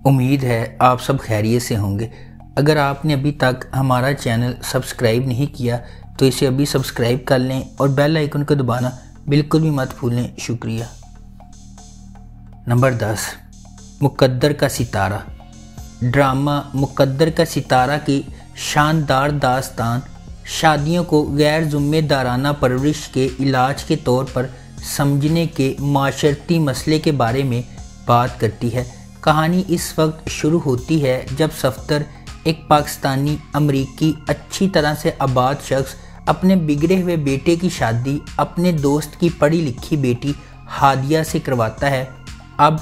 امید ہے آپ سب خیریت سے ہوں گے۔ اگر آپ نے ابھی تک ہمارا چینل سبسکرائب نہیں کیا تو اسے ابھی سبسکرائب کر لیں اور بیل آئیکن کو دبانا بالکل بھی مت بھولیں۔ شکریہ۔ نمبر 10، مقدر کا ستارہ۔ ڈرامہ مقدر کا ستارہ کی شاندار داستان شادیوں کو غیر ذمہ دارانہ پرورش کے علاج کے طور پر سمجھنے کے معاشرتی مسئلے کے بارے میں بات کرتی ہے۔ کہانی اس وقت شروع ہوتی ہے جب صفدر، ایک پاکستانی امریکی اچھی طرح سے آباد شخص، اپنے بگڑے ہوئے بیٹے کی شادی اپنے دوست کی پڑھی لکھی بیٹی ہادیہ سے کرواتا ہے۔ اب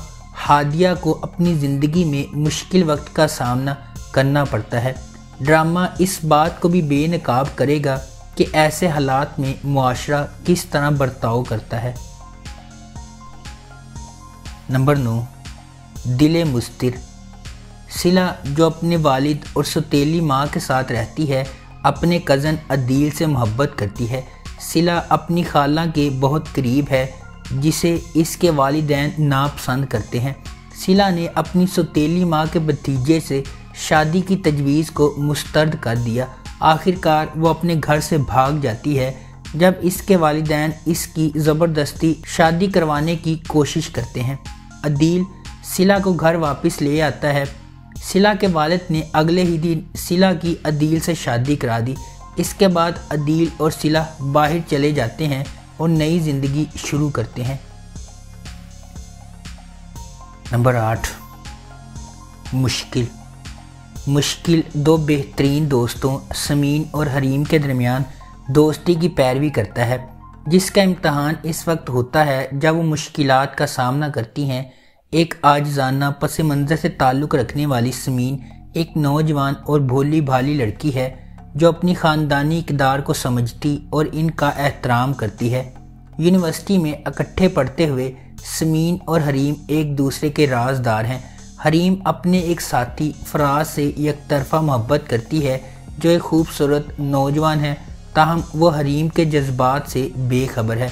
ہادیہ کو اپنی زندگی میں مشکل وقت کا سامنا کرنا پڑتا ہے۔ ڈرامہ اس بات کو بھی بے نقاب کرے گا کہ ایسے حالات میں معاشرہ کس طرح برتاؤ کرتا ہے۔ نمبر 9، دل مضطر۔ صلہ، جو اپنے والد اور سوتیلی ماں کے ساتھ رہتی ہے، اپنے کزن عدیل سے محبت کرتی ہے۔ صلہ اپنی خالہ کے بہت قریب ہے جسے اس کے والدین ناپسند کرتے ہیں۔ صلہ نے اپنی سوتیلی ماں کے بھتیجے سے شادی کی تجویز کو مسترد کر دیا۔ آخر کار وہ اپنے گھر سے بھاگ جاتی ہے جب اس کے والدین اس کی زبردستی شادی کروانے کی کوشش کرتے ہیں۔ عدیل صلہ کو گھر واپس لے آتا ہے۔ صلہ کے والد نے اگلے ہی دن صلہ کی عدیل سے شادی کرا دی۔ اس کے بعد عدیل اور صلہ باہر چلے جاتے ہیں اور نئی زندگی شروع کرتے ہیں۔ نمبر 8، مشکل دو بہترین دوستوں سمین اور حریم کے درمیان دوستی کی پیروی کرتا ہے، جس کا امتحان اس وقت ہوتا ہے جب وہ مشکلات کا سامنا کرتی ہیں۔ ایک عاجزانہ پس منظر سے تعلق رکھنے والی سمین ایک نوجوان اور بھولی بھالی لڑکی ہے جو اپنی خاندانی اقدار کو سمجھتی اور ان کا احترام کرتی ہے۔ یونیورسٹی میں اکٹھے پڑھتے ہوئے سمین اور حریم ایک دوسرے کے رازدار ہیں۔ حریم اپنے ایک ساتھی فراز سے یک طرفہ محبت کرتی ہے جو ایک خوبصورت نوجوان ہے، تاہم وہ حریم کے جذبات سے بے خبر ہے۔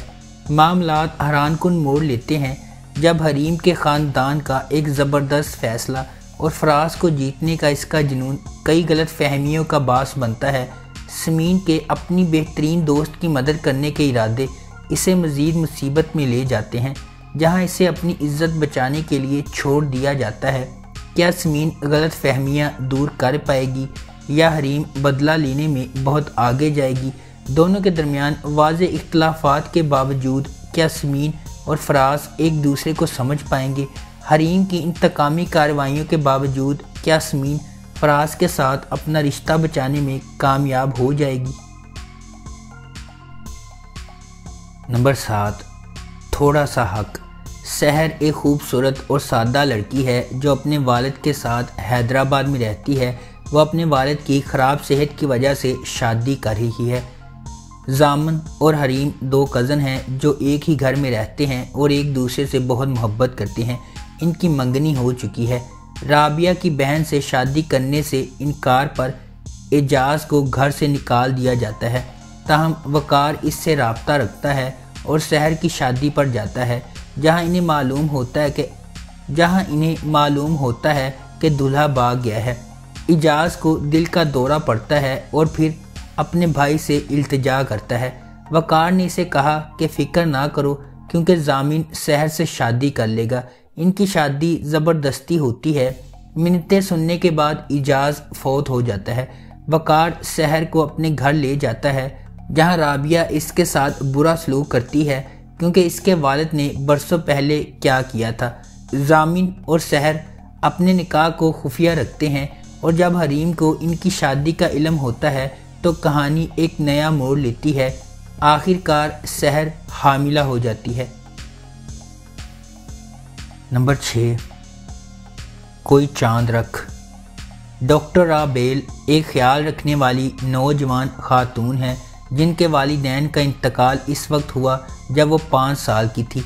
معاملات حیران کن موڑ لیتے ہیں جب حریم کے خاندان کا ایک زبردست فیصلہ اور فراز کو جیتنے کا اس کا جنون کئی غلط فہمیوں کا باعث بنتا ہے۔ سمین کے اپنی بہترین دوست کی مدد کرنے کے ارادے اسے مزید مصیبت میں لے جاتے ہیں، جہاں اسے اپنی عزت بچانے کے لیے چھوڑ دیا جاتا ہے۔ کیا سمین غلط فہمیاں دور کر پائے گی یا حریم بدلہ لینے میں بہت آگے جائے گی؟ دونوں کے درمیان واضح اختلافات کے باوجود کیا سمین اور فراز ایک دوسرے کو سمجھ پائیں گے؟ حریم کی انتقامی کارروائیوں کے باوجود کیا سمین فراز کے ساتھ اپنا رشتہ بچانے میں کامیاب ہو جائے گی؟ نمبر 7، تھوڑا سا حق۔ سحر ایک خوبصورت اور سادہ لڑکی ہے جو اپنے والد کے ساتھ حیدرآباد میں رہتی ہے۔ وہ اپنے والد کی خراب صحت کی وجہ سے شادی کر رہی ہے۔ ضامن اور حریم دو کزن ہیں جو ایک ہی گھر میں رہتے ہیں اور ایک دوسرے سے بہت محبت کرتے ہیں۔ ان کی منگنی ہو چکی ہے۔ رابعہ کی بہن سے شادی کرنے سے انکار پر اعجاز کو گھر سے نکال دیا جاتا ہے، تاہم وقار اس سے رابطہ رکھتا ہے اور سحر کی شادی پر جاتا ہے جہاں انہیں معلوم ہوتا ہے کہ دولہا بھاگ گیا ہے۔ اعجاز کو دل کا دورہ پڑتا ہے اور پھر اپنے بھائی سے التجا کرتا ہے۔ وقار نے اسے کہا کہ فکر نہ کرو کیونکہ ضامن سحر سے شادی کر لے گا۔ ان کی شادی زبردستی ہوتی ہے۔ منتیں سننے کے بعد اعجاز فوت ہو جاتا ہے۔ وقار سحر کو اپنے گھر لے جاتا ہے جہاں رابعہ اس کے ساتھ برا سلوک کرتی ہے کیونکہ اس کے والد نے برسوں پہلے کیا کیا تھا۔ ضامن اور سحر اپنے نکاح کو خفیہ رکھتے ہیں اور جب حریم کو ان کی شادی کا علم ہوتا ہے تو کہانی ایک نیا موڑ لیتی ہے۔ آخر کار سحر حاملہ ہو جاتی ہے۔ نمبر 6، کوئی چاند رکھ۔ ڈاکٹر رابیل ایک خیال رکھنے والی نوجوان خاتون ہے جن کے والدین کا انتقال اس وقت ہوا جب وہ 5 سال کی تھی۔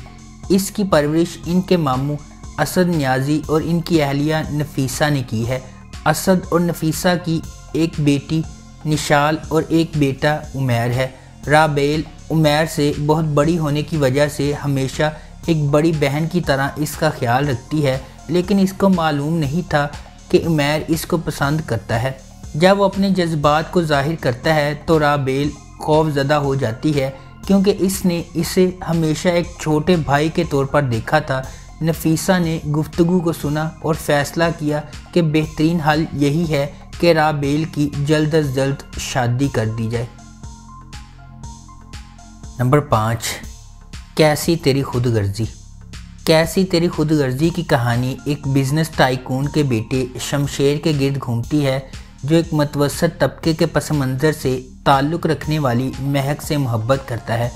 اس کی پرورش ان کے ماموں اسد نیازی اور ان کی اہلیہ نفیسہ نے کی ہے۔ اسد اور نفیسہ کی ایک بیٹی نشال اور ایک بیٹا عمیر ہے۔ رابیل عمیر سے بہت بڑی ہونے کی وجہ سے ہمیشہ ایک بڑی بہن کی طرح اس کا خیال رکھتی ہے لیکن اس کو معلوم نہیں تھا کہ عمیر اس کو پسند کرتا ہے۔ جب وہ اپنے جذبات کو ظاہر کرتا ہے تو رابیل خوف زدہ ہو جاتی ہے، کیونکہ اس نے اسے ہمیشہ ایک چھوٹے بھائی کے طور پر دیکھا تھا۔ نفیسہ نے گفتگو کو سنا اور فیصلہ کیا کہ بہترین حل یہی ہے کہ رابیل کی جلد از جلد شادی کر دی جائے۔ نمبر 5، کیسی تیری خود غرضی۔ کیسی تیری خود غرضی کی کہانی ایک بزنس ٹائکون کے بیٹے شمشیر کے گرد گھومتی ہے، جو ایک متوسط طبقے کے پس منظر سے تعلق رکھنے والی مہک سے محبت کرتا ہے۔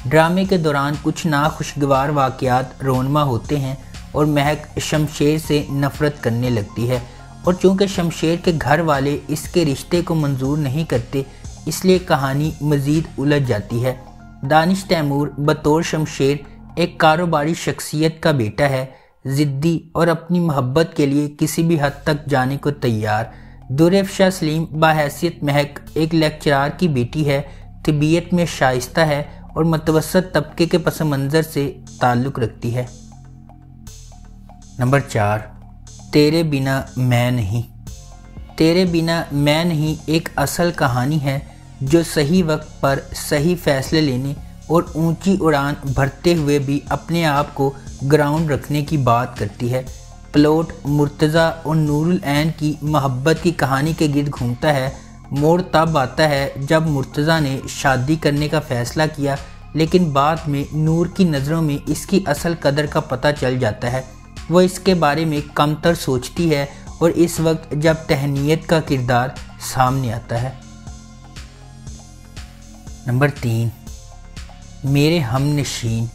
ڈرامے کے دوران کچھ ناخوشگوار واقعات رونما ہوتے ہیں اور مہک شمشیر سے نفرت کرنے لگتی ہے، اور چونکہ شمشیر کے گھر والے اس کے رشتے کو منظور نہیں کرتے، اس لیے کہانی مزید الجھ جاتی ہے۔ دانش تیمور بطور شمشیر ایک کاروباری شخصیت کا بیٹا ہے، ضدی اور اپنی محبت کے لیے کسی بھی حد تک جانے کو تیار۔ درافشاں سلیم بحیثیت مہک ایک لیکچرار کی بیٹی ہے، طبیعت میں شائستہ ہے اور متوسط طبقے کے پس منظر سے تعلق رکھتی ہے۔ نمبر 4، تیرے بنا میں نہیں۔ تیرے بنا میں نہیں ایک اصل کہانی ہے جو صحیح وقت پر صحیح فیصلے لینے اور اونچی اڑان بھرتے ہوئے بھی اپنے آپ کو گراؤنڈ رکھنے کی بات کرتی ہے۔ پلوٹ مرتضیٰ اور نور العین کی محبت کی کہانی کے گرد گھومتا ہے۔ موڑ تب آتا ہے جب مرتضیٰ نے شادی کرنے کا فیصلہ کیا، لیکن بعد میں نور کی نظروں میں اس کی اصل قدر کا پتہ چل جاتا ہے۔ وہ اس کے بارے میں کمتر سوچتی ہے، اور اس وقت جب تہنیت کا کردار سامنے آتا ہے۔ نمبر 3، میرے ہم نشین۔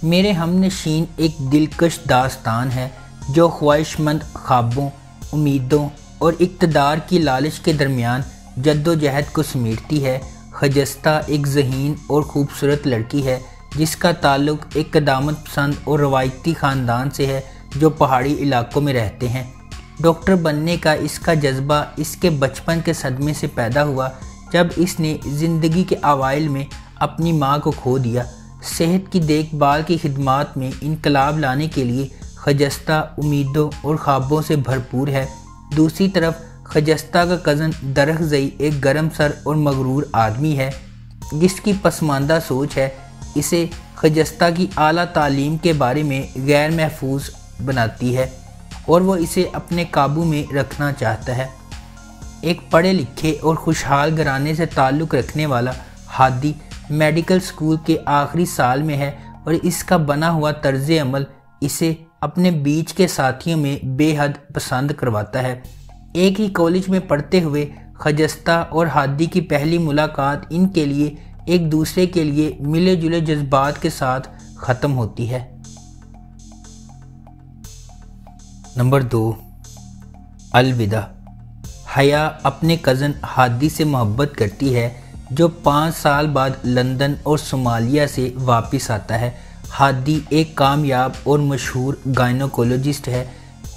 میرے ہم نشین ایک دلکش داستان ہے جو خواہش مند خوابوں، امیدوں اور اقتدار کی لالچ کے درمیان جد و جہد کو سمیٹتی ہے۔ خجستہ ایک ذہین اور خوبصورت لڑکی ہے جس کا تعلق ایک قدامت پسند اور روایتی خاندان سے ہے جو پہاڑی علاقوں میں رہتے ہیں۔ ڈاکٹر بننے کا اس کا جذبہ اس کے بچپن کے صدمے سے پیدا ہوا جب اس نے زندگی کے اوائل میں اپنی ماں کو کھو دیا۔ صحت کی دیکھ بھال کی خدمات میں انقلاب لانے کے لیے خجستہ امیدوں اور خوابوں سے بھرپور ہے۔ دوسری طرف خجستہ کا کزن درخزئی ایک گرم سر اور مغرور آدمی ہے جس کی پسماندہ سوچ ہے اسے خجستہ کی اعلیٰ تعلیم کے بارے میں غیر محفوظ بناتی ہے اور وہ اسے اپنے قابو میں رکھنا چاہتا ہے۔ ایک پڑھے لکھے اور خوشحال گھرانے سے تعلق رکھنے والا ہادی میڈیکل سکول کے آخری سال میں ہے، اور اس کا بنا ہوا طرز عمل اسے اپنے بیچ کے ساتھیوں میں بے حد پسند کرواتا ہے۔ ایک ہی کالج میں پڑھتے ہوئے خجستہ اور ہادی کی پہلی ملاقات ان کے لیے ایک دوسرے کے لیے ملے جلے جذبات کے ساتھ ختم ہوتی ہے۔ نمبر 2، الوداع۔ حیا اپنے کزن ہادی سے محبت کرتی ہے جو 5 سال بعد لندن اور صومالیہ سے واپس آتا ہے۔ ہادی ایک کامیاب اور مشہور گائنوکولوجسٹ ہے۔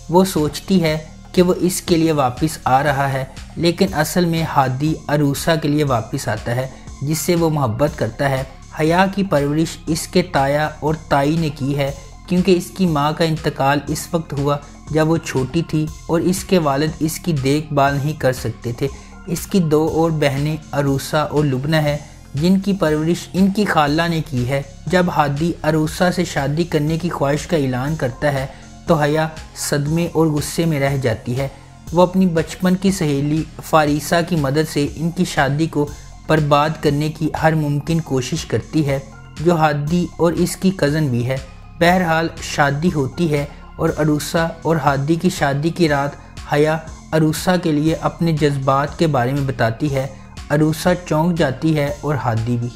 وہ سوچتی ہے کہ وہ اس کے لیے واپس آ رہا ہے، لیکن اصل میں ہادی عروسہ کے لیے واپس آتا ہے جس سے وہ محبت کرتا ہے۔ حیا کی پرورش اس کے تایا اور تائی نے کی ہے، کیونکہ اس کی ماں کا انتقال اس وقت ہوا جب وہ چھوٹی تھی اور اس کے والد اس کی دیکھ بھال نہیں کر سکتے تھے۔ اس کی 2 اور بہنیں عروسہ اور لبنہ ہیں جن کی پرورش ان کی خالہ نے کی ہے۔ جب ہادی عروسہ سے شادی کرنے کی خواہش کا اعلان کرتا ہے تو حیا صدمے اور غصے میں رہ جاتی ہے۔ وہ اپنی بچپن کی سہیلی فاریسہ کی مدد سے ان کی شادی کو برباد کرنے کی ہر ممکن کوشش کرتی ہے، جو ہادی اور اس کی کزن بھی ہے۔ بہرحال شادی ہوتی ہے اور عروسہ اور ہادی کی شادی کی رات حیا عروسہ کے لیے اپنے جذبات کے بارے میں بتاتی ہے۔ عروسہ چونک جاتی ہے اور ہادی بھی۔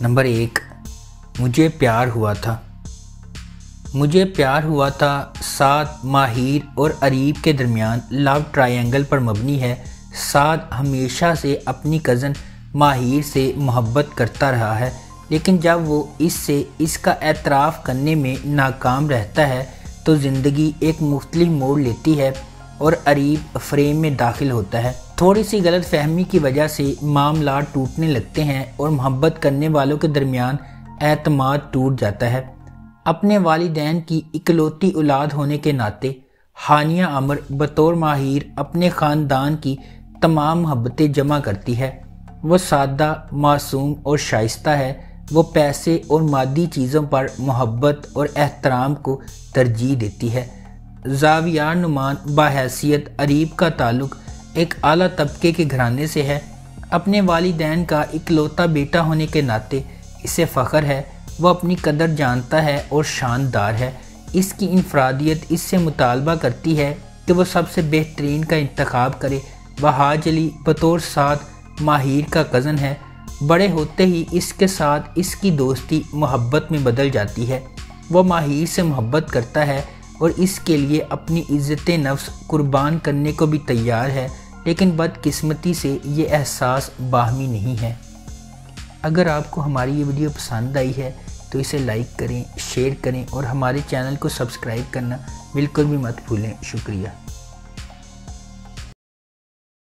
نمبر 1، مجھے پیار ہوا تھا۔ مجھے پیار ہوا تھا سعد، ماہیر اور اریب کے درمیان لو ٹرائنگل پر مبنی ہے۔ سعد ہمیشہ سے اپنی کزن ماہیر سے محبت کرتا رہا ہے، لیکن جب وہ اس کا اعتراف کرنے میں ناکام رہتا ہے تو زندگی ایک مختلف موڑ لیتی ہے اور اریب فریم میں داخل ہوتا ہے۔ تھوڑی سی غلط فہمی کی وجہ سے معاملات ٹوٹنے لگتے ہیں اور محبت کرنے والوں کے درمیان اعتماد ٹوٹ جاتا ہے۔ اپنے والدین کی اکلوتی اولاد ہونے کے ناطے ہانیہ عمر بطور ماہر اپنے خاندان کی تمام محبتیں جمع کرتی ہے۔ وہ سادہ، معصوم اور شائستہ ہے۔ وہ پیسے اور مادی چیزوں پر محبت اور احترام کو ترجیح دیتی ہے۔ زاویار نعمان بحیثیت اریب کا تعلق ایک اعلیٰ طبقے کے گھرانے سے ہے۔ اپنے والدین کا اکلوتا بیٹا ہونے کے ناطے اسے فخر ہے۔ وہ اپنی قدر جانتا ہے اور شاندار ہے۔ اس کی انفرادیت اس سے مطالبہ کرتی ہے کہ وہ سب سے بہترین کا انتخاب کرے۔ وحاج علی بطور 7 ماہر کا کزن ہے۔ بڑے ہوتے ہی اس کے ساتھ اس کی دوستی محبت میں بدل جاتی ہے۔ وہ ماہر سے محبت کرتا ہے اور اس کے لیے اپنی عزت نفس قربان کرنے کو بھی تیار ہے، لیکن بدقسمتی سے یہ احساس باہمی نہیں ہے۔ اگر آپ کو ہماری یہ ویڈیو پسند آئی ہے تو اسے لائک کریں، شیئر کریں اور ہمارے چینل کو سبسکرائب کرنا بالکل بھی مت بھولیں۔ شکریہ۔